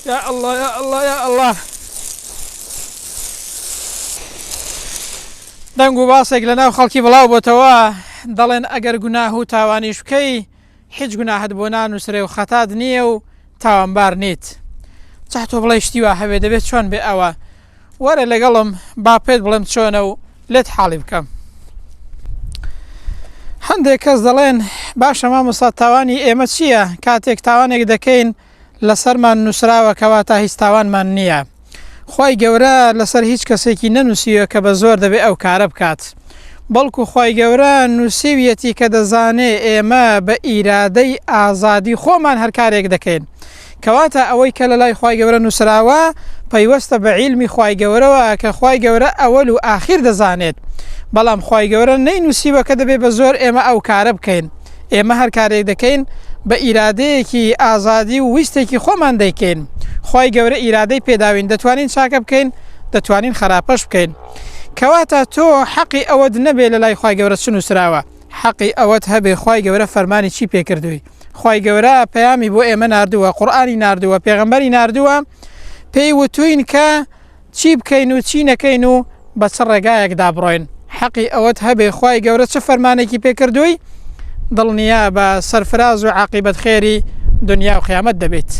يا الله يا الله يا الله دەنگ و باسێک لەناو خەڵکی بڵاو بۆتەوە دەڵێن ئەگەر گوناه و تاوانیش بکەی هیچ گوناهت بۆ نانووسرێ و خەتات نییە و تاوانبار نیت. جا تۆ بڵێ شتی وا هەبێ دەبێت چۆن بێ ئەوە وەرە لەگەڵم با پێت بڵێم چۆنە و لێت حاڵی بکەم. هەندێک کەس دەڵێن باشە مامۆستا تاوانی ئێمە چییە؟ کاتێک تاوانێک دەکەین لەسەرمان نووسراوە کەواتە هیچ تاوانمان نییە. خی گەورە لەسەر هیچ کەسێکی نەنووسیوە کە بە زۆر دەبێت ئەو کارە بکات. بەڵکو خی گەورە نووسیویەتی کە دەزانێ ئێمە بە ئیرادەی ئازادی خۆمان هەر کارێک دەکەین. کەواتە ئەوەی کە لە لای خی گەورە نووسراوە پەیوەستە بە عیلمی خی گەورەوە کە خی گەورە ئەوەل و ئاخیر دەزانێت. بەڵام خی گەورە نەینووسیوە کە دەبێت بە زۆر ئێمە ئەو کارە بکەین. ئێمە هەر کارێک دەکەین بە ئیرادەیەکی ئازادی و ویستێکی خۆمان دەیکەین. خی گەورە ئیرادەی پێداوین دەتوانین چاکە بکەین دەتوانین خراپەش بکەین. کەواتە تۆ حەقی ئەوەت نەبێ لە لای خی گەورە چ نووسراوە حەقی ئەوەت هەبێ خی گەورە فەرمانی چی پێکردووی. خی گەورە پەیامی بۆ ئێمە ناردووە قورئانی ناردووە پێغەمبەری ناردووە پێی وتوین کە چی بکەین و چی نەکەین و بە چ ڕێگایەکدا بڕۆین. حەقی ئەوەت هەبێ خی گەورە چه فەرمانێکی پێکردووی دڵنیا بە سەرفراز و عاقیبەت خێری دنیا و قیامەت دەبێت.